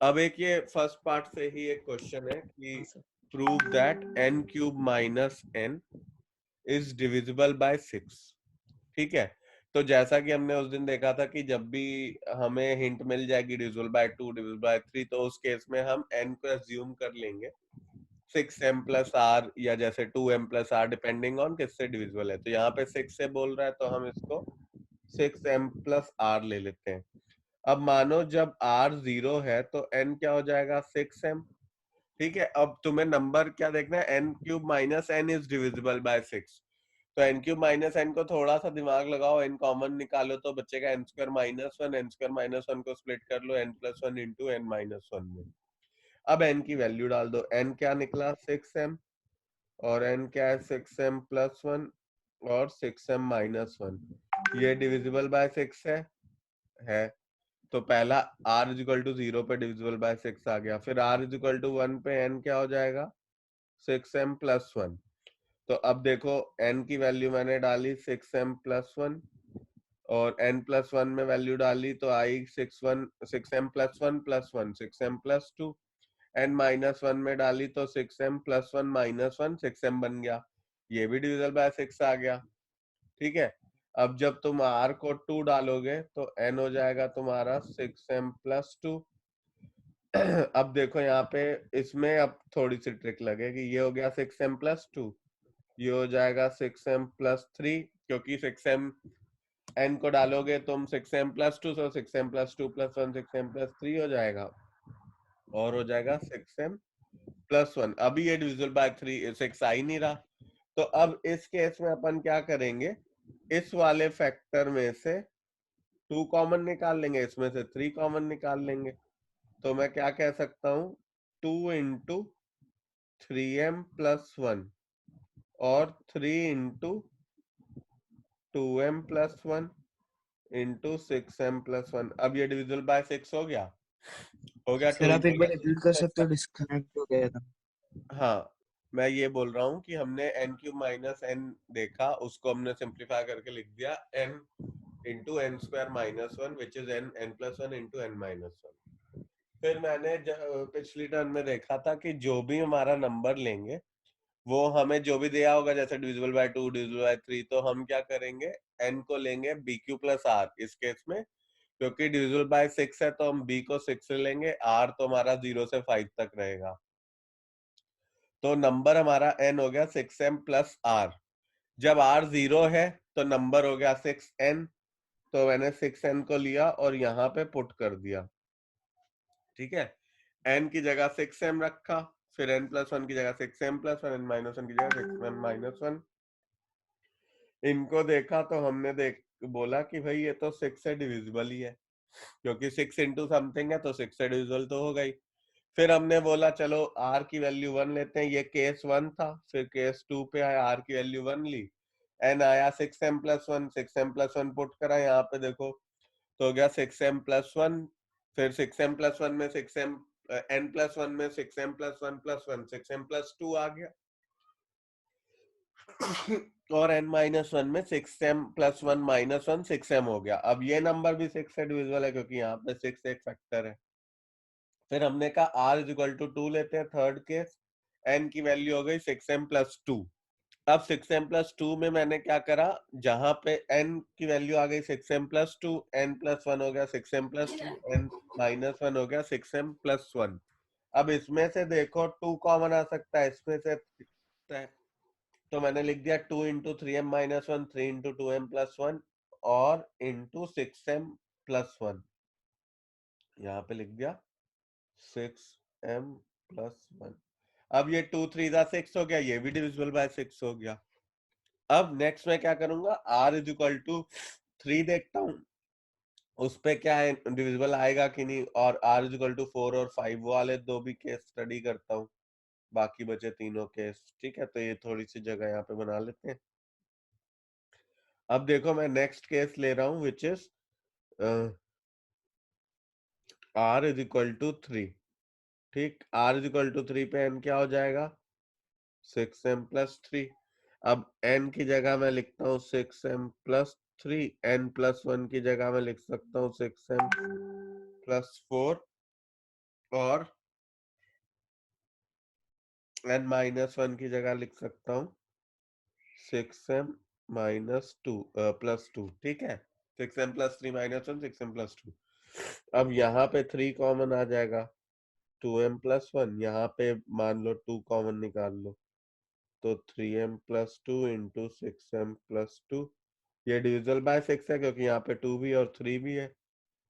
अब एक ये फर्स्ट पार्ट से ही एक क्वेश्चन है कि हाँ sir. Prove that n cube minus n is divisible by 6। ठीक है, तो जैसा कि हमने उस दिन देखा था कि जब भी हमें हिंट मिल जाएगी डिविजिबल बाय 2 डिविजिबल बाय 3, तो उस केस में हम n को एज्यूम कर लेंगे 6m प्लस r या जैसे 2m plus r, depending on किससे डिविजिबल है। तो यहाँ पे 6 से बोल रहा है तो हम इसको 6m प्लस r ले लेते हैं। अब मानो जब r 0 है तो n क्या हो जाएगा 6m। ठीक है, अब तुम्हें नंबर क्या देखना है, n cube minus n is divisible by 6। तो n क्यूब माइनस n को थोड़ा सा दिमाग लगाओ, n कॉमन निकालो तो बचेगा n square minus one. n square minus one को स्प्लिट कर लो n plus one into n minus one में। अब n की वैल्यू डाल दो, n क्या निकला 6m, और n क्या है 6m प्लस वन और 6m माइनस वन। ये डिविजिबल बाय 6 है। तो पहला r इज इक्वल टू 0 पे डिविजिबल बाय 6 आ गया, फिर r इज इक्वल टू 1 पे n क्या हो जाएगा 6m प्लस वन। तो अब देखो n की वैल्यू मैंने डाली 6m प्लस वन, और n प्लस वन में वैल्यू डाली तो आई 6m plus one 6m plus to. n minus one में डाली तो 6m plus one minus one 6m बन गया, ये भी डिविजल बाय 6 आ गया। ठीक है, अब जब तुम r को 2 डालोगे तो n हो जाएगा तुम्हारा 6m प्लस टू। अब देखो यहाँ पे इसमें अब थोड़ी सी ट्रिक लगेगी, ये हो गया 6m प्लस टू, ये हो जाएगा 6m प्लस थ्री, क्योंकि 6m n को डालोगे तुम 6m plus to, so 6m plus two plus one 6m plus three हो जाएगा, और हो जाएगा 6m प्लस वन। अभी ये डिविजिबल बाय 6 आ ही नहीं रहा। तो अब इस केस में अपन क्या करेंगे, इस वाले फैक्टर में से 2 कॉमन निकाल लेंगे, इसमें से 3 कॉमन निकाल लेंगे। तो मैं क्या कह सकता हूँ 2 इंटू 3m प्लस वन और 3 into 2m plus one into 6m plus one. अब ये डिविजिबल बाय 6 हो गया 2 सर आप इंटू एक बार रिपीट कर सकते हो, डिस्कनेक्ट हो गया था। हाँ, मैं ये बोल रहा हूँ कि हमने n क्यूब माइनस n देखा, उसको हमने सिंप्लीफाई करके लिख दिया n into n square minus one which is n plus one into n minus one. फिर मैंने पिछली टर्म में देखा था कि जो भी हमारा नंबर लेंगे वो हमें जो भी दिया होगा, जैसे डिविजिबल बाय 2 डिविजिबल बाय 3, तो हम क्या करेंगे n को लेंगे bq प्लस r इस केस में, क्योंकि डिविजिबल बाय 6 है तो हम b को 6 से लेंगे, r तो हमारा 0 से 5 तक रहेगा। तो नंबर हमारा n हो गया 6m प्लस r। जब r 0 है तो नंबर हो गया 6n, तो मैंने 6n को लिया और यहाँ पे पुट कर दिया। ठीक है, n की जगह 6m रखा, फिर n प्लस वन की जगह 6m plus one, n minus one की जगह 6m माइनस वन। इनको देखा तो हमने बोला कि भाई ये तो 6 से डिविजिबल ही है, क्योंकि 6 इंटू समथिंग है तो 6 से डिविजिबल तो हो गई। फिर हमने बोला चलो r की वैल्यू 1 लेते हैं, ये केस 1 था, फिर केस 2 पे आया, r की वैल्यू 1 ली, n आया 6m plus one, 6m plus one put करा यहाँ पे देखो, तो हो गया 6m प्लस वन। फिर 6m प्लस वन में 6m n प्लस वन में 6m plus one 6m plus two आ गया, और n माइनस वन में 6m plus one minus one 6m हो गया। अब ये नंबर भी 6 से डिविजिबल है क्योंकि यहाँ पे 6 एक फैक्टर है। फिर हमने कहा r इज इक्वल टू 2 लेते हैं, थर्ड केस, n की वैल्यू हो गई 6m प्लस टू। अब 6m प्लस टू में मैंने क्या करा, जहां पे n की वैल्यू आ गई 6m plus to, n plus one हो गया 6m plus to, n minus one हो गया 6m प्लस वन। अब इसमें से देखो 2 कॉमन आ सकता है, इसमें से तो मैंने लिख दिया 2 into three m minus one, 3 into two m plus one, और इंटू 6m प्लस वन, यहाँ पे लिख दिया 6m प्लस वन। अब ये 2 3 जा 6 हो गया, ये भी डिविजिबल बाय 6 हो गया। अब नेक्स्ट मैं क्या करूंगा, r इज इक्वल टू 3 देखता हूँ उस पे क्या है, डिविजिबल आएगा कि नहीं, और r इज इक्वल टू 4 और 5 वाले दो भी केस स्टडी करता हूँ, बाकी बचे तीनों केस। ठीक है, तो ये थोड़ी सी जगह यहाँ पे बना लेते हैं। अब देखो मैं नेक्स्ट केस ले रहा हूँ which is r is equal to 3। ठीक, r इज इक्वल टू 3 पे n क्या हो जाएगा 6m प्लस थ्री। अब n की जगह मैं लिखता हूँ 6m plus three, n plus one की जगह मैं लिख सकता हूँ 6m प्लस फोर, और n-1 की जगह लिख सकता हूँ 6m minus two plus two, ठीक है। 6m plus 3 minus 1, 6m plus 2। अब यहाँ पे 3 कॉमन आ जाएगा, 2m प्लस 1, यहाँ पे मान लो 2 कॉमन निकाल लो, तो 3m plus 2 into 6m plus 2। ये डिविजल बाय 6 है क्योंकि यहाँ पे 2 भी और 3 भी है।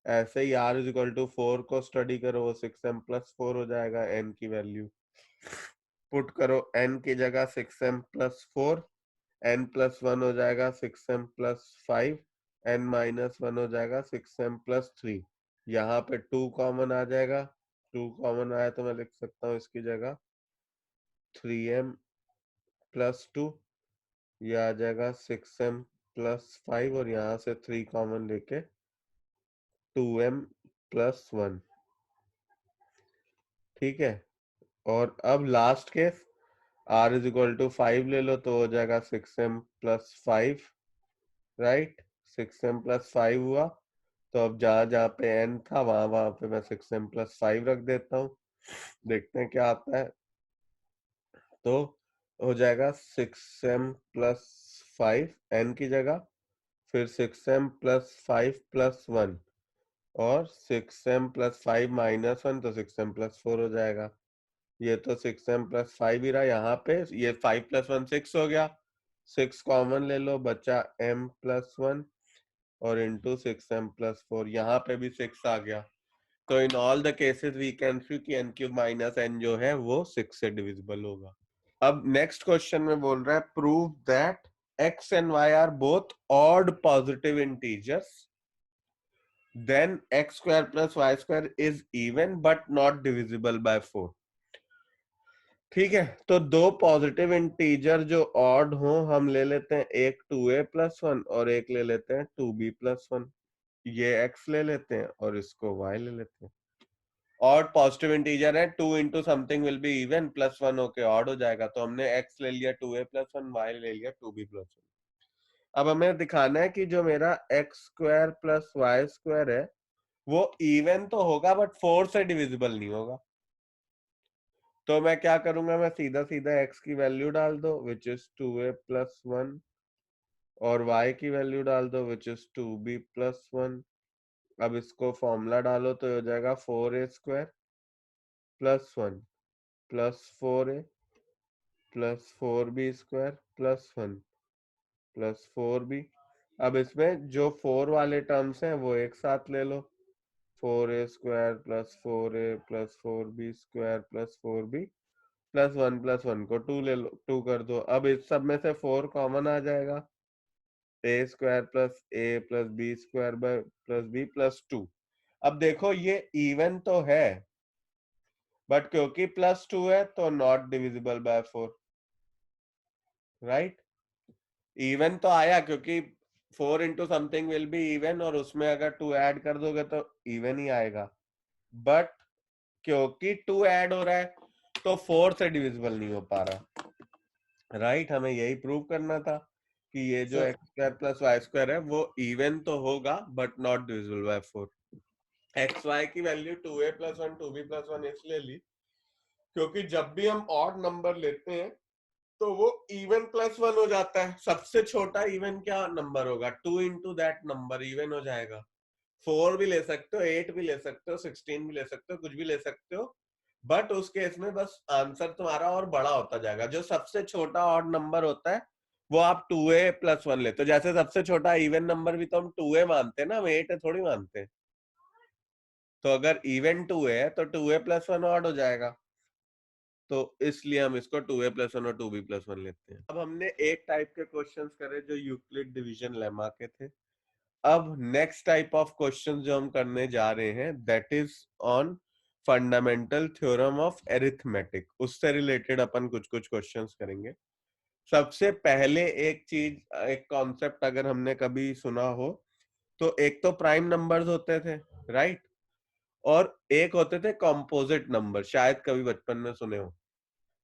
ऐसे ही r इज इक्वल टू 4 को स्टडी करो, वो 6m प्लस 4 हो जाएगा। n की वैल्यू पुट करो, n की जगह 6m प्लस 4, n प्लस 1 हो जाएगा 6m प्लस 5, n माइनस 1 हो जाएगा 6m प्लस 3। यहाँ पे 2 कॉमन आ जाएगा, 2 कॉमन आया तो मैं लिख सकता हूँ इसकी जगह 3m प्लस 2, ये आ जाएगा 6m प्लस 5, और यहाँ से 3 कॉमन लेके 2m प्लस 1, ठीक है। और अब last case r is equal to 5 ले लो, तो हो जाएगा 6m plus 5, right. 6m plus 5 हुआ, तो अब जहां जहां पे n था वहां वहां पे मैं 6m प्लस 5 रख देता हूँ, देखते हैं क्या आता है। तो हो जाएगा 6m प्लस 5 n की जगह, फिर 6m प्लस 5 प्लस 1, और 6m प्लस 5 माइनस 1, तो 6m प्लस 4 हो जाएगा। ये तो 6m प्लस 5 ही रहा, यहाँ पे ये 5 प्लस 1 6 हो गया, 6 कॉमन ले लो, बचा m प्लस 1 और इंटू 6m प्लस 4, यहाँ पे भी 6 आ गया। तो in all the cases we can see कि n क्यूब माइनस n जो है वो 6 से डिविजिबल होगा। अब नेक्स्ट क्वेश्चन में बोल रहा है prove that x and y are both odd positive integers, then x square plus y square is even but not divisible by 4। ठीक है, तो दो पॉजिटिव इंटीजर जो ऑड हो हम ले लेते हैं, एक 2a प्लस 1 और एक ले लेते हैं 2b प्लस 1। ये x ले लेते हैं और इसको y ले लेते हैं। ऑड पॉजिटिव इंटीजर है, 2 into something will be even, plus 1 होके ऑड हो जाएगा। तो हमने x ले लिया 2a प्लस 1, y ले लिया 2b प्लस 1। अब हमें दिखाना है कि जो मेरा x square plus Y square है वो इवन तो होगा बट 4 से डिविजिबल नहीं होगा। तो मैं क्या करूंगा, मैं सीधा सीधा x की वैल्यू डाल दो विच इज 2a प्लस 1, और y की वैल्यू डाल दो विच इज 2b प्लस 1। अब इसको फॉर्मूला डालो तो हो जाएगा 4a square plus 1 plus 4a plus 4b square plus 1 plus 4b। अब इसमें जो 4 वाले टर्म्स हैं वो एक साथ ले लो, 4a square plus 4a plus 4b square plus 4b plus 1 को 2 ले लो, 2 कर दो। अब इस सब में से 4 कॉमन आ जाएगा, a square plus a plus b square by plus b plus 2। अब देखो ये इवन तो है बट क्योंकि प्लस 2 है तो not divisible by 4, right. Even तो आया क्योंकि 4 into something will be even, और उसमें अगर 2 ऐड कर दोगे तो इवन ही आएगा। बट क्योंकि 2 ऐड हो रहा है तो 4 से डिविजिबल नहीं हो पा रहा, राइट। हमें यही प्रूव करना था कि ये जो X square plus Y square है वो इवन तो होगा but not divisible by 4। X Y की value 2a plus 1 2b plus 1 इसलिए ली क्योंकि जब भी हम ऑड नंबर लेते हैं तो वो इवन प्लस 1 हो जाता है। सबसे छोटा इवन क्या नंबर होगा, 2 इंटू दैट नंबर इवन हो जाएगा। 4 भी ले सकते हो, 8 भी ले सकते हो, 16 भी ले सकते हो, कुछ भी ले सकते हो, बट उस केस में बस आंसर तुम्हारा और बड़ा होता जाएगा। जो सबसे छोटा ऑड नंबर होता है वो आप 2a प्लस 1 लेते हो। जैसे सबसे छोटा इवन नंबर भी तो हम 2a मानते हैं ना, हम 8 थोड़ी मानते हैं। तो अगर इवन 2 है तो 2a प्लस 1 ऑड हो जाएगा, तो इसलिए हम इसको 2a प्लस 1 और 2b प्लस 1 लेते हैं। अब हमने एक टाइप के क्वेश्चंस करे जो यूक्लिड डिवीजन लेमा के थे। अब नेक्स्ट टाइप ऑफ क्वेश्चन जो हम करने जा रहे हैं that is on fundamental theorem of arithmetic. उससे रिलेटेड अपन कुछ कुछ क्वेश्चंस करेंगे। सबसे पहले एक चीज, एक कॉन्सेप्ट अगर हमने कभी सुना हो तो एक तो प्राइम नंबर्स होते थे, राइट, और एक होते थे कॉम्पोजिट नंबर, शायद कभी बचपन में सुने हो।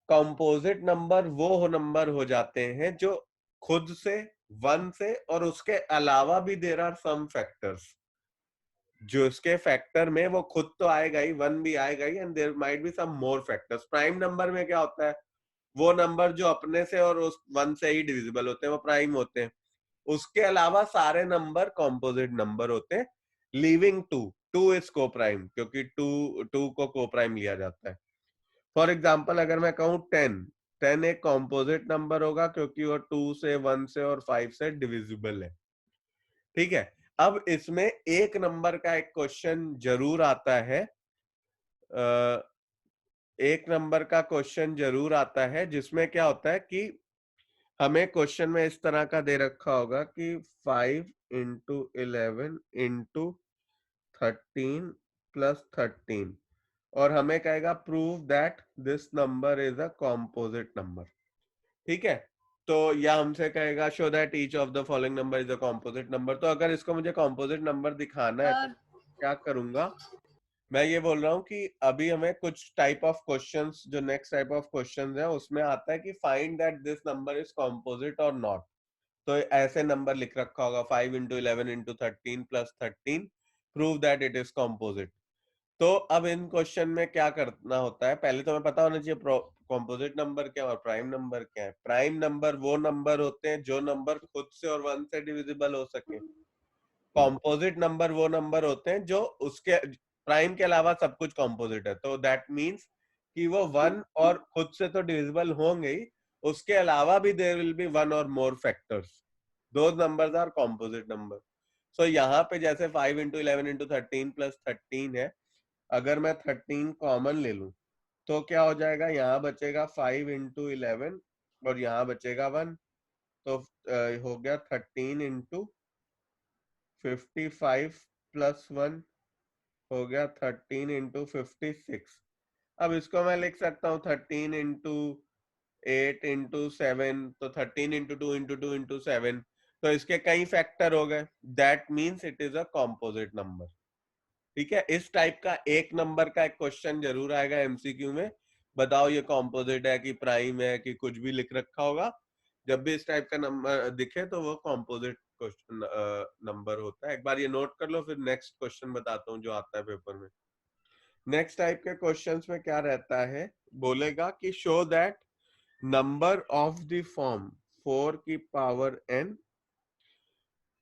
कंपोजिट नंबर वो नंबर हो जाते हैं जो खुद से, वन से और उसके अलावा भी देर आर सम फैक्टर्स, जो इसके फैक्टर में वो खुद तो आएगा ही, 1 भी आएगा ही, and there might be some more factors. Prime number में क्या होता है, वो नंबर जो अपने से और उस 1 से ही डिविजिबल होते हैं वो प्राइम होते हैं। उसके अलावा सारे नंबर कॉम्पोजिट नंबर होते हैं, लीविंग 2। 2 इज को प्राइम, क्योंकि 2 को को प्राइम लिया जाता है। फॉर एग्जाम्पल अगर मैं कहूं 10, 10 एक कॉम्पोजिट नंबर होगा क्योंकि वो 2 से, 1 से और 5 से डिविजिबल है। ठीक है, अब इसमें एक नंबर का एक क्वेश्चन जरूर आता है, एक नंबर का क्वेश्चन जरूर आता है जिसमें क्या होता है कि हमें क्वेश्चन में इस तरह का दे रखा होगा कि 5 इंटू 11 इंटू 13 प्लस 13, और हमें कहेगा prove that this number is a composite number. ठीक है, तो या हमसे कहेगा show that each of the following number is a composite number. तो अगर इसको मुझे कॉम्पोजिट नंबर दिखाना है तो क्या करूंगा, मैं ये बोल रहा हूँ कि अभी हमें कुछ टाइप ऑफ क्वेश्चंस, जो नेक्स्ट टाइप ऑफ क्वेश्चंस है उसमें आता है कि find that this number is composite और नॉट। तो ऐसे नंबर लिख रखा होगा 5 into 11 into 13 plus 13, prove that it is composite. तो अब इन क्वेश्चन में क्या करना होता है, पहले तो हमें पता होना चाहिए कॉम्पोजिट नंबर क्या और प्राइम नंबर क्या है। प्राइम नंबर वो नंबर होते हैं जो नंबर खुद से और 1 से डिविजिबल हो सके। कॉम्पोजिट नंबर वो नंबर होते हैं जो उसके प्राइम के अलावा सब कुछ कॉम्पोजिट है। तो दैट मीन्स कि वो 1 और खुद से तो डिविजिबल होंगे ही, उसके अलावा भी देयर विल बी 1 और more factors, those numbers are composite number. So यहाँ पे जैसे 5 इंटू 11 इंटू 13 प्लस 13 है, अगर मैं 13 कॉमन ले लूं तो क्या हो जाएगा, यहाँ बचेगा 5 इंटू 11 और यहाँ बचेगा 1, तो हो गया 13 इंटू 55 प्लस 1, हो गया 13 इंटू 56। अब इसको मैं लिख सकता हूँ 13 इंटू 8 इंटू 7, तो 13 इंटू 2 इंटू 2 इंटू 7, तो इसके कई फैक्टर हो गए, that means it is a composite number. ठीक है, इस टाइप का एक नंबर का एक क्वेश्चन जरूर आएगा एमसीक्यू में, बताओ ये कॉम्पोजिट है कि प्राइम है कि कुछ भी लिख रखा होगा। जब भी इस टाइप का नंबर दिखे तो वो कॉम्पोजिट क्वेश्चन नंबर होता है। एक बार ये नोट कर लो, फिर नेक्स्ट क्वेश्चन बताता हूँ जो आता है पेपर में। नेक्स्ट टाइप के क्वेश्चंस में क्या रहता है, बोलेगा कि show that number of the form 4 की power n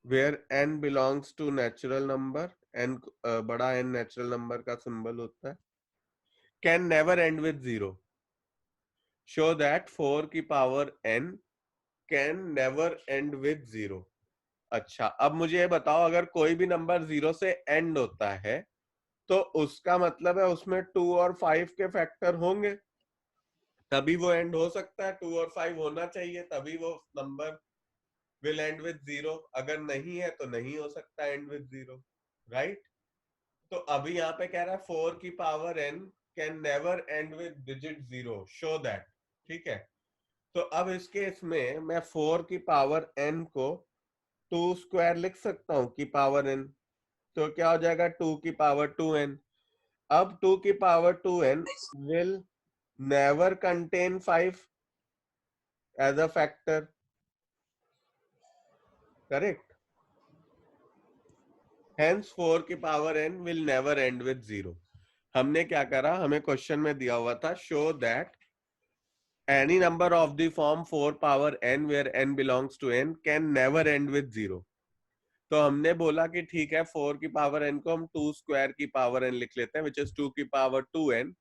where n belongs to natural number, n बड़ा n नेचुरल नंबर का सिंबल होता है, can never end with 0। Show that 4 की power n can never end with 0। अच्छा, अब मुझे ये बताओ, अगर कोई भी नंबर 0 से एंड होता है तो उसका मतलब है उसमें 2 और 5 के फैक्टर होंगे, तभी वो एंड हो सकता है। 2 और 5 होना चाहिए तभी वो नंबर विल एंड विद 0। अगर नहीं है तो नहीं हो सकता एंड विद 0, राइट। तो अभी यहाँ पे कह रहा है 4 की power n can never end with digit 0, show that. ठीक है, तो अब इस केस में मैं 4 की पावर n को 2 स्क्वायर लिख सकता हूं की पावर n, तो क्या हो जाएगा 2 की पावर 2n। अब 2 की power 2n will never contain 5 as a factor, correct. Hence 4 की power n will never end with 0। हमने क्या करा, हमें क्वेश्चन में दिया हुआ था show that any number of the form 4 power n where n belongs to n can never end with 0। तो हमने बोला कि ठीक है 4 की पावर n को हम 2 स्क्वायर की पावर n लिख लेते हैं, विच इज 2 की पावर 2n।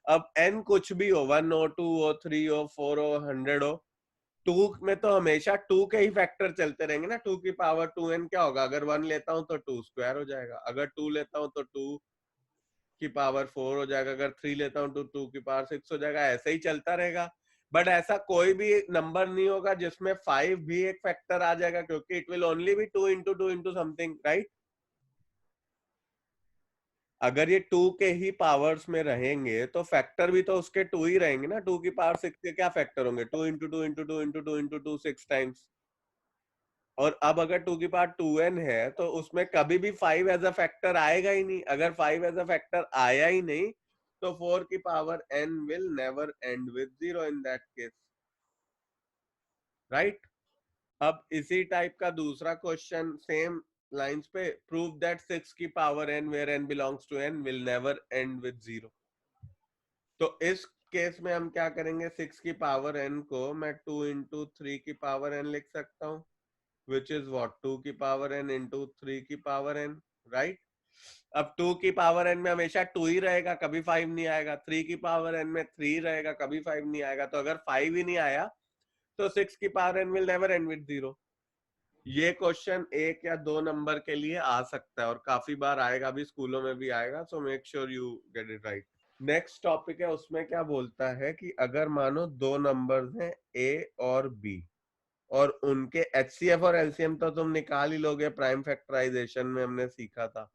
अब n कुछ भी हो, 1 हो, 2 हो, 3 हो, 4 हो, 100 हो, 2 में तो हमेशा 2 के ही फैक्टर चलते रहेंगे ना। 2 की पावर 2n क्या होगा, अगर 1 लेता हूं तो 2 स्क्वायर हो जाएगा, अगर 2 लेता हूं तो 2 की पावर 4 हो जाएगा, अगर 3 लेता हूं तो 2 की पावर 6 हो जाएगा, ऐसे ही चलता रहेगा। बट ऐसा कोई भी नंबर नहीं होगा जिसमें 5 भी एक फैक्टर आ जाएगा, क्योंकि it will only be 2 into 2 into something, right. अगर ये 2 के ही पावर्स में रहेंगे तो फैक्टर भी तो उसके 2 ही रहेंगे ना। 2 की पावर 6 के क्या फैक्टर होंगे, 2 into 2 into 2 into 2 into 2 6 times. और अब अगर 2 की पावर 2n है तो उसमें कभी भी 5 एज अ फैक्टर आएगा ही नहीं। अगर 5 एज अ फैक्टर आया ही नहीं तो 4 की power n will never end with 0 in that case, right. अब इसी टाइप का दूसरा क्वेश्चन सेम लाइंस पे, प्रूव दैट 6 की power n where n belongs to n will never end with 0। तो इस केस में हम क्या करेंगे, 6 की पावर n को मैं 2 इंटू 3 की पावर n लिख सकता हूँ, विच इज वॉट 2 की पावर n इंटू 3 की पावर n, राइट। अब 2 की पावर n में हमेशा 2 ही रहेगा, कभी 5 नहीं आएगा। 3 की पावर n में 3 रहेगा, कभी 5 नहीं आएगा। तो अगर 5 ही नहीं आया तो 6 की power n will never end with 0। ये क्वेश्चन 1 या 2 नंबर के लिए आ सकता है और काफी बार आएगा भी, स्कूलों में भी आएगा। So make sure you get it right. Next topic है, उसमें क्या बोलता है कि अगर मानो दो नंबर्स हैं ए और बी, और उनके एचसीएफ और एलसीएम तो तुम निकाल ही लोगे, प्राइम फैक्टराइजेशन में हमने सीखा था।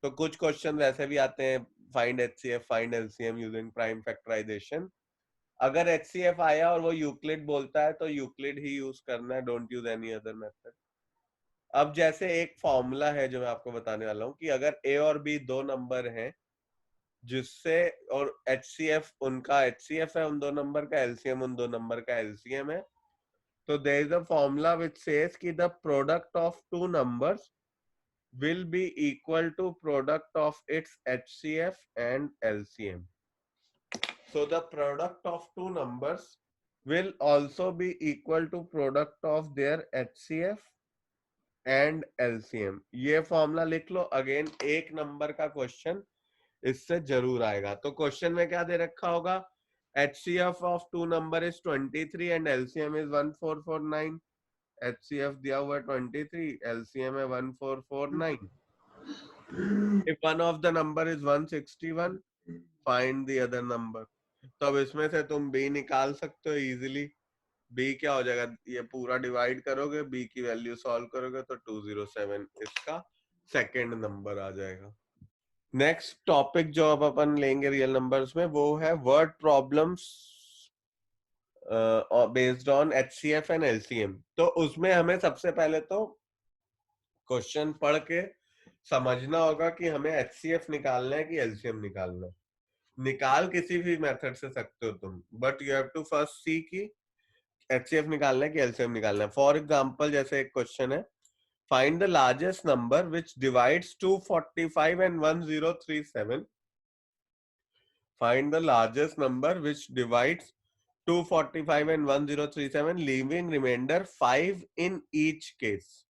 तो कुछ क्वेश्चन वैसे भी आते हैं, find HCF find LCM using prime factorization. अगर एचसीएफ आया और वो यूक्लिड बोलता है तो यूक्लिड ही यूज करना है, don't use any other method. अब जैसे एक फॉर्मूला है जो मैं आपको बताने वाला हूं कि अगर ए और बी दो नंबर हैं जिससे, और एचसीएफ उनका एचसीएफ है उन दो नंबर का, एलसीएम उन दो नंबर का एलसीएम है, तो there is a formula which says कि the product of two numbers will be equal to product of its HCF and LCM. So the product of two numbers will also be equal to product of their HCF and LCM. ये formula लिख लो। Again एक number का question इससे जरूर आएगा। तो question में क्या दे रखा होगा, HCF of two number is 23 and LCM is 1449। HCF दिया हुआ है 23, LCM है 1449। If one of the number is 161, find the other number। तो अब इसमें से तुम b निकाल सकते हो इजीली। b क्या हो जाएगा, ये पूरा डिवाइड करोगे, b की वैल्यू सॉल्व करोगे तो 207 इसका सेकंड नंबर आ जाएगा। नेक्स्ट टॉपिक जो अब अपन लेंगे रियल नंबर्स में वो है word problems based on HCF and LCM. तो उसमें हमें सबसे पहले तो क्वेश्चन पढ़ के समझना होगा कि हमें एचसीएफ निकालना है कि एलसीएम निकालना है। निकाल किसी भी मेथड से सकते हो तुम, but you have to first see कि एचसीएफ निकालना है कि एलसीएम निकालना है। फॉर एग्जांपल जैसे एक क्वेश्चन है, find the largest number which divides 245 and 1037। Find the largest number which divides 245 and 1037 leaving remainder 5 in each case.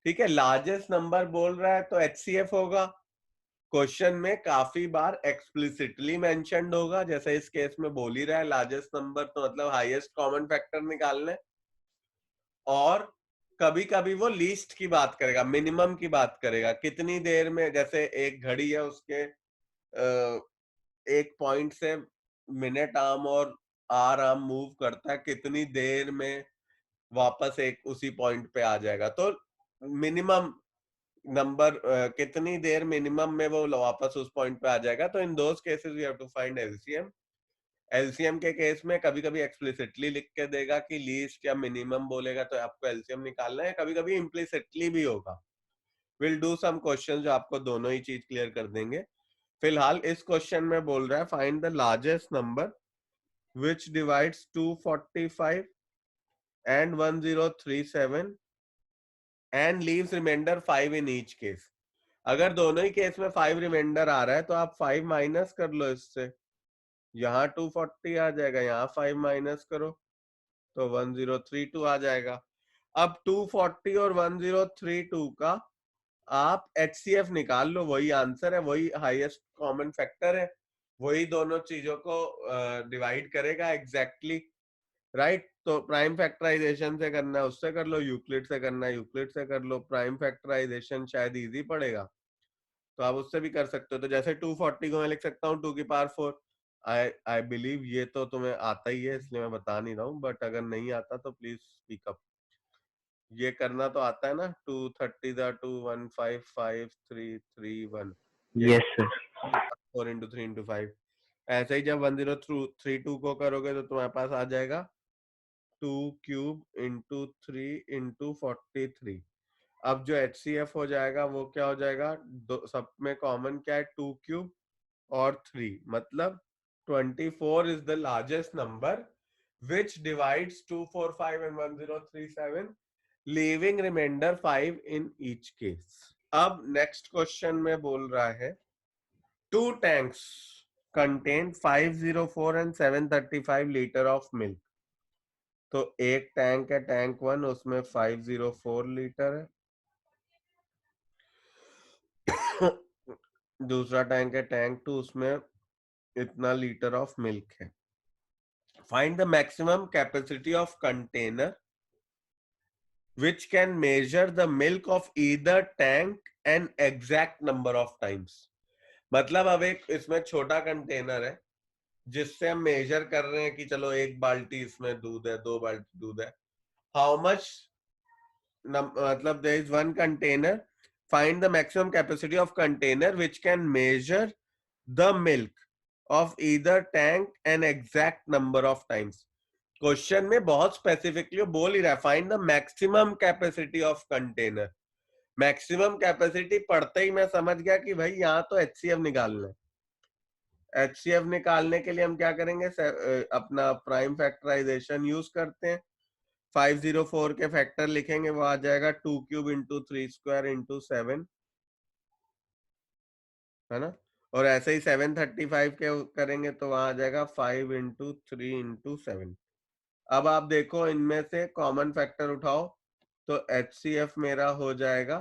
ठीक है, लार्जेस्ट नंबर बोल रहा है तो एचसीएफ होगा। क्वेश्चन में काफी बार एक्सप्लिसिटली मेंशन्ड होगा, जैसे इस केस में बोल ही रहा है लार्जेस्ट नंबर, तो मतलब हाईएस्ट कॉमन फैक्टर निकालने। और कभी कभी वो लीस्ट की बात करेगा, मिनिमम की बात करेगा, कितनी देर में, जैसे एक घड़ी है उसके एक पॉइंट से मिनट आर्म और आर आर्म मूव करता है, कितनी देर में वापस एक उसी पॉइंट पे आ जाएगा। तो मिनिमम नंबर कितनी देर मिनिमम में वो वापस उस पॉइंट पे आ जाएगा। तो in those cases we have to find LCM. LCM के केस में कभी कभी एक्सप्लिसिटली लिख के देगा कि लीस्ट या मिनिमम बोलेगा तो आपको एलसीएम निकालना है, कभी कभी इम्प्लिसिटली भी होगा। विल डू सम क्वेश्चन जो आपको दोनों ही चीज क्लियर कर देंगे। फिलहाल इस क्वेश्चन में बोल रहा है find the largest number which divides 245 and 1037 and leaves remainder 5 in each case. अगर दोनों ही केस में 5 रिमाइंडर आ रहा है तो आप 5 माइनस कर लो इससे, यहाँ 240 आ जाएगा, यहाँ 5 माइनस करो तो 1032 आ जाएगा। अब 240 और 1032 का आप एचसीएफ निकाल लो, वही आंसर है, वही हाईएस्ट कॉमन फैक्टर है, वही दोनों चीजों को डिवाइड करेगा एग्जैक्टली, राइट। तो प्राइम फैक्टराइजेशन से करना है उससे कर लो, यूक्लिड से करना है यूक्लिड से कर लो। प्राइम फैक्टराइजेशन शायद इजी पड़ेगा तो आप उससे भी कर सकते हो। तो जैसे 240 को मैं लिख सकता हूँ 2 की पावर 4। आई बिलीव ये तो तुम्हें आता ही है इसलिए मैं बता नहीं रहा हूँ, बट अगर नहीं आता तो प्लीज स्पीक अप। ये करना तो आता है ना, 230 2155331, ये यस सर। 4 into 3 into 5। ऐसे ही जब 1032 को करोगे तो तुम्हारे पास आ जाएगा 2 क्यूब इंटू 3 इंटू 43। अब जो HCF हो जाएगा वो क्या हो जाएगा, सब में कॉमन क्या है, 2 क्यूब और 3, मतलब 24 is the largest number which divides 245 and 1037 leaving remainder 5 in each case. अब नेक्स्ट क्वेश्चन में बोल रहा है 2 tanks contain 504 and 735 litre of milk. तो एक टैंक है टैंक 1, उसमें 504 लीटर है। दूसरा टैंक है टैंक 2, उसमें इतना लीटर ऑफ मिल्क है। Find the maximum capacity of container which can measure the milk of either tank an exact number of times। मतलब अब एक इसमें छोटा कंटेनर है जिससे हम मेजर कर रहे हैं कि चलो 1 बाल्टी इसमें दूध है, 2 बाल्टी दूध है। हाउ मच, मतलब there is one container, find the maximum capacity of container which can measure the milk of either tank an exact number of times। Question में बहुत स्पेसिफिकली बोल ही रहा है find the maximum capacity of container. Maximum capacity पढ़ते ही मैं समझ गया कि भाई यहाँ तो एचसीएफ निकालना है। एचसीएफ निकालने के लिए हम क्या करेंगे, अपना प्राइम फैक्टराइजेशन यूज करते हैं। 504 के फैक्टर लिखेंगे, वो आ जाएगा 2 क्यूब इंटू 3 स्क्वायर इंटू 7, है ना। और ऐसे ही 735 के करेंगे तो वहां आ जाएगा 5 इंटू 3 इंटू 7। अब आप देखो इनमें से कॉमन फैक्टर उठाओ तो HCF मेरा हो जाएगा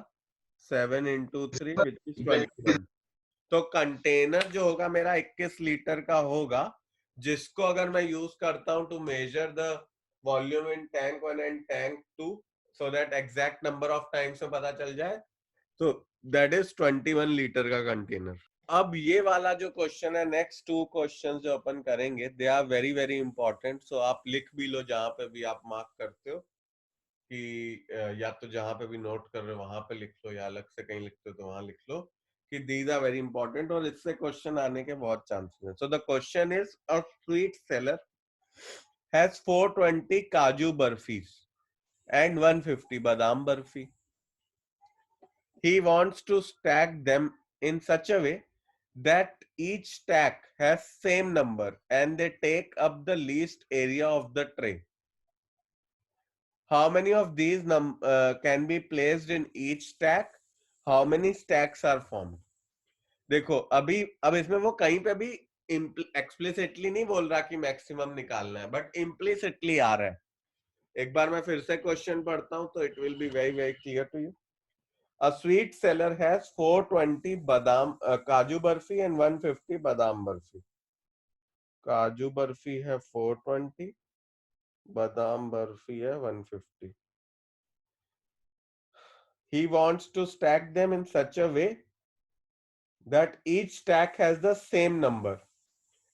7 इंटू 3 विच इज 21। तो कंटेनर जो होगा मेरा 21 लीटर का होगा, जिसको अगर मैं यूज करता हूं to measure the volume in tank 1 and tank 2 so that exact number of times में पता चल जाए, तो दैट इज 21 लीटर का कंटेनर। अब ये वाला जो क्वेश्चन है, नेक्स्ट 2 क्वेश्चन जो अपन करेंगे they are very very important. So आप लिख भी लो जहां पे भी आप मार्क करते हो कि या तो जहां पे भी नोट कर रहे हो वहां पे लिख लो, या अलग से कहीं लिखते हो तो वहां लिख लो कि दीज आर वेरी इंपॉर्टेंट, और इससे क्वेश्चन आने के बहुत चांसेस हैं। So the question is a sweet seller has 420 काजू बर्फीज एंड 150 बादाम barfi. He wants to stack them in such a way that each stack has same number and they take up the least area of the tray. How many of these can be placed in each stack? How many stacks are formed? देखो अभी अब इसमें वो कहीं पे भी explicitly नहीं बोल रहा कि मैक्सिमम निकालना है, बट इम्प्लिसिटली आ रहा है। एक बार मैं फिर से क्वेश्चन पढ़ता हूं तो it will be very very clear to you. A sweet seller has 420 badam kaju barfi and 150 badam barfi. काजू बर्फी है 420, बादाम बर्फी है 150। He wants to stack them in such a way that each stack has the same number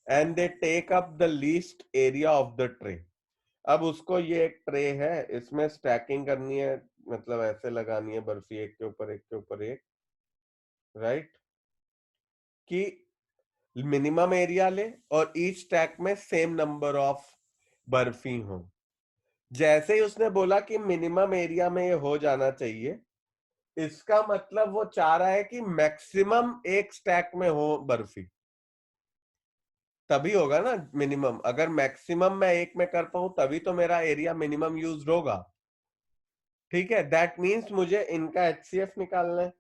and they take up the least area of the tray. अब उसको ये एक tray है, इसमें स्टैकिंग करनी है, मतलब ऐसे लगानी है बर्फी एक के ऊपर एक के ऊपर एक, राइट, कि मिनिमम एरिया ले और ईच स्टैक में सेम नंबर ऑफ बर्फी हो। जैसे ही उसने बोला कि मिनिमम एरिया में ये हो जाना चाहिए, इसका मतलब वो चाह रहा है कि मैक्सिमम एक स्टैक में हो बर्फी, तभी होगा ना मिनिमम। अगर मैक्सिमम मैं एक में कर पाऊं तभी तो मेरा एरिया मिनिमम यूज होगा। ठीक है, दैट मीन्स मुझे इनका HCF निकालना है।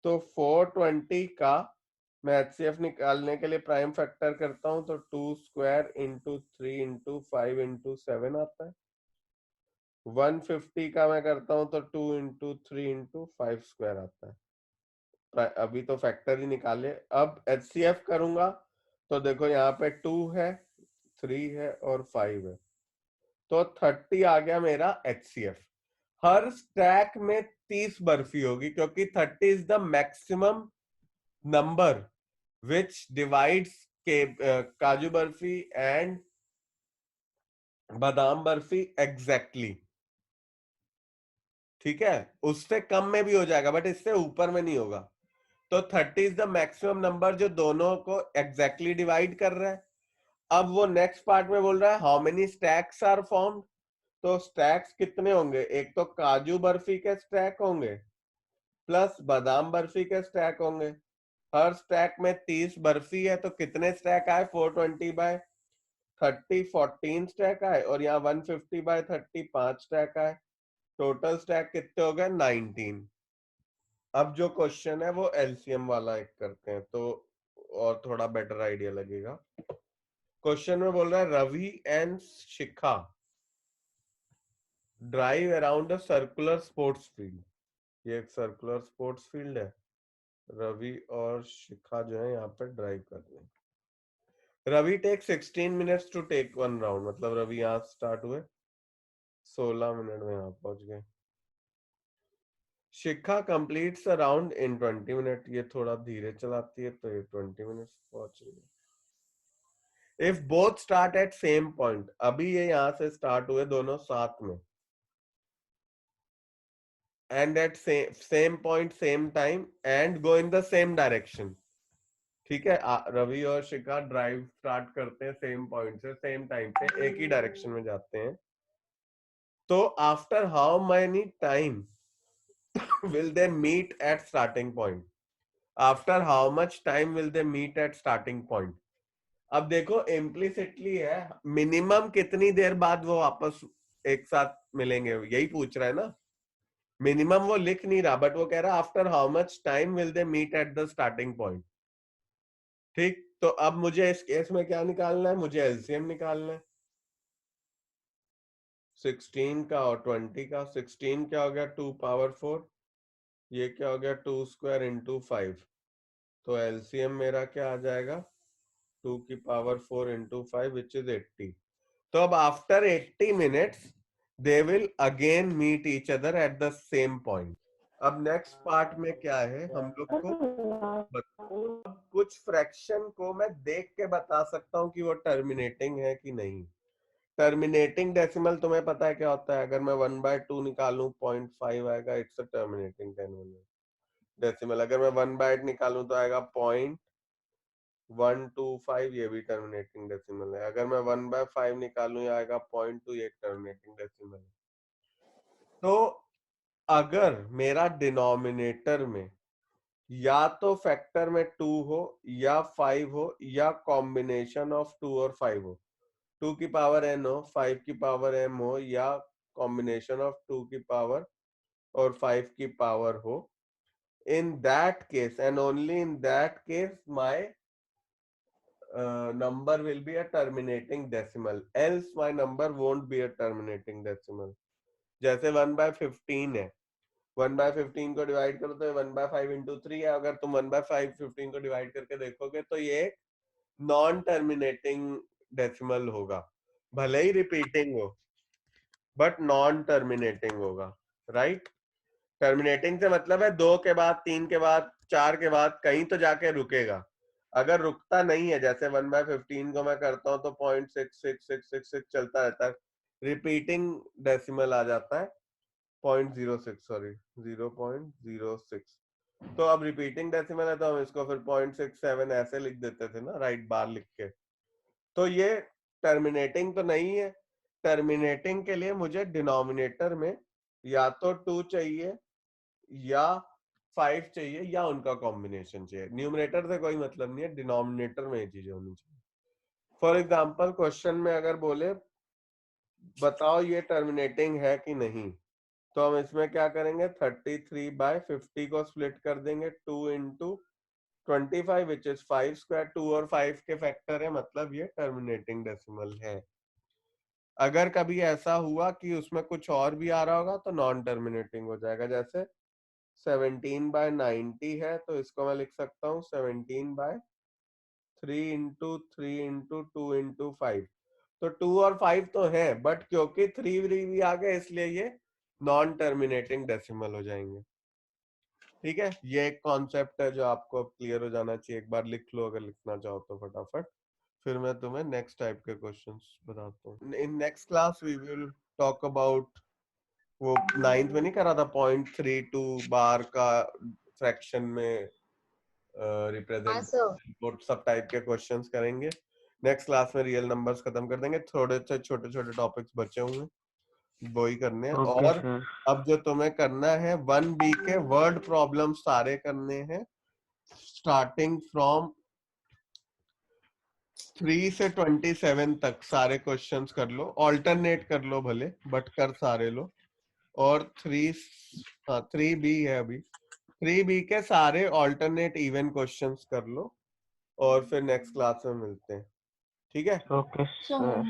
तो 420 का मैं HCF निकालने के लिए प्राइम फैक्टर करता हूं तो 2 स्क्वायर इंटू 3 इंटू 5 इंटू 7 आता है। 150 का मैं करता हूं तो 2 इंटू 3 इंटू 5 स्क्वायर आता है। अभी तो फैक्टर ही निकाले। अब HCF करूंगा तो देखो यहाँ पे 2 है, 3 है और 5 है, तो 30 आ गया मेरा HCF। हर स्टैक में 30 बर्फी होगी क्योंकि 30 is the maximum number which divides के काजू बर्फी एंड बादाम बर्फी एग्जैक्टली। ठीक है, उससे कम में भी हो जाएगा बट इससे ऊपर में नहीं होगा। तो 30 इज द मैक्सिमम नंबर जो दोनों को एग्जैक्टली डिवाइड कर रहा है। अब वो नेक्स्ट पार्ट में बोल रहा है how many stacks are formed. तो स्टैक्स कितने होंगे, एक तो काजू बर्फी के स्टैक होंगे प्लस बादाम बर्फी के स्टैक होंगे। हर स्टैक में 30 बर्फी है तो कितने स्टैक आए, 420 बाय 30 14 स्टैक आए और यहाँ 150 बाय 30 5 स्टैक आए, टोटल स्टैक कितने हो गए 19। अब जो क्वेश्चन है वो एलसीएम वाला एक करते हैं तो और थोड़ा बेटर आइडिया लगेगा। क्वेश्चन में बोल रहा है Ravi and Shikha drive around a circular sports field. ये एक सर्कुलर स्पोर्ट्स फील्ड है, रवि और शिखा जो है यहाँ पे ड्राइव कर रहे हैं। Ravi take 16 minutes to take one round, मतलब रवि यहाँ स्टार्ट हुए 16 मिनट में यहाँ पहुंच गए। Shikha completes a round in 20 minute, ये थोड़ा धीरे चलाती है तो ये 20 मिनट्स पहुंच रही है। If both start at same point, अभी ये यहाँ से स्टार्ट हुए दोनों साथ में, and at same point same time and go in the same direction. ठीक है, रवि और शिखा ड्राइव स्टार्ट करते हैं सेम पॉइंट से, सेम टाइम पे एक ही डायरेक्शन में जाते हैं। तो after how many time will they meet at starting point? After how much time will they meet at starting point? अब देखो इम्प्लिसिटली है, मिनिमम कितनी देर बाद वो वापस एक साथ मिलेंगे, यही पूछ रहा है ना। मिनिमम वो लिख नहीं रहा, बट वो कह रहा है after how much time will they meet at the starting point. ठीक, तो अब मुझे इस केस में क्या निकालना है, मुझे एलसीएम निकालना है 16 का और 20 का। 16 क्या हो गया 2 पावर 4, ये क्या हो गया 2 स्क्वायर इंटू 5, तो एलसीएम मेरा क्या आ जाएगा 2 की पावर 4 इंटू 5 विच इज 80। तो अब after 80 minutes they will again meet each other at the same point. अब नेक्स्ट पार्ट में क्या है, हम लोग को कुछ फ्रैक्शन को मैं देख के बता सकता हूँ कि वो टर्मिनेटिंग है कि नहीं। टर्मिनेटिंग डेसिमल तुम्हें पता है क्या होता है, अगर मैं 1/2 निकालूं 0.5 आएगा, इट्स अ टर्मिनेटिंग डेसिमल। अगर मैं 1/8 निकालूं तो आएगा 0.125, ये भी टर्मिनेटिंग डेसिमल है। अगर मैं 1/5 निकालूं या आएगा 0.2, ये टर्मिनेटिंग डेसिमल है। तो अगर मेरा डिनोमिनेटर में या तो फैक्टर में 2 हो या 5 हो या कॉम्बिनेशन ऑफ 2 और 5 हो, 2 की पावर n हो, 5 की पावर m हो, या कॉम्बिनेशन ऑफ 2 की पावर और 5 की पावर हो, in that case and only in that case my number will be a terminating decimal, else my number won't be a terminating decimal. जैसे 1/15 है, 1/15 को डिवाइड करो तो 1/5 इंटू 3 है। अगर तुम 1/5 15 को डिवाइड करके देखोगे तो ये नॉन टर्मिनेटिंग डेसिमल होगा, भले ही रिपीटिंग हो बट नॉन टर्मिनेटिंग होगा, राइट। टर्मिनेटिंग से मतलब है 2 के बाद 3 के बाद 4 के बाद कहीं तो जाके रुकेगा। अगर रुकता नहीं है, जैसे 1/15 को मैं करता हूं तो 0.66666 चलता रहता है, रिपीटिंग डेसिमल आ जाता है 0.06, सॉरी 0.06। तो अब रिपीटिंग डेसिमल है तो हम इसको फिर 0.67 ऐसे लिख देते थे ना, राइट बार लिख के। तो ये टर्मिनेटिंग तो नहीं है। टर्मिनेटिंग के लिए मुझे डिनोमिनेटर में या तो 2 चाहिए या 5 चाहिए या उनका कॉम्बिनेशन चाहिए। न्यूमरेटर से कोई मतलब नहीं है, डिनोमिनेटर में ये चीजें होनी चाहिए। फॉर एग्जांपल क्वेश्चन में अगर बोले बताओ ये टर्मिनेटिंग है कि नहीं, तो हम इसमें क्या करेंगे 33/50 को स्प्लिट कर देंगे 2 इंटू 25 विच इज 5 स्क्वायर। 2 और 5 के फैक्टर है, मतलब ये टर्मिनेटिंग डेसिमल है। अगर कभी ऐसा हुआ कि उसमें कुछ और भी आ रहा होगा तो नॉन टर्मिनेटिंग हो जाएगा। जैसे 17/90 है तो इसको मैं लिख सकता हूँ 17/3 इंटू 3 इंटू 2 इंटू 5। तो 2 और 5 तो है, बट क्योंकि 3 भी आ गए इसलिए ये नॉन टर्मिनेटिंग डेसिमल हो जाएंगे। ठीक है, ये एक कॉन्सेप्ट है जो आपको क्लियर हो जाना चाहिए। एक बार लिख लो अगर लिखना चाहो तो फटाफट, फिर मैं तुम्हें नेक्स्ट टाइप के क्वेश्चंस बताता हूँ। In next class we will talk about, वो 9th में नहीं करा था 0.32 बार का फ्रैक्शन में रिप्रेजेंट, सब टाइप के क्वेश्चंस करेंगे। नेक्स्ट क्लास में रियल नंबर्स खत्म कर देंगे, थोड़े से छोटे छोटे टॉपिक्स बचे होंगे वो ही करने हैं। और अब जो तुम्हें करना है 1B के वर्ड प्रॉब्लम सारे करने हैं, स्टार्टिंग फ्रॉम 3 से 27 तक सारे क्वेश्चंस कर लो, ऑल्टरनेट कर लो भले, बट कर सारे लो। और 3B है अभी, 3B के सारे ऑल्टरनेट इवन क्वेश्चंस कर लो और फिर नेक्स्ट क्लास में मिलते हैं, ठीक है? Okay sir.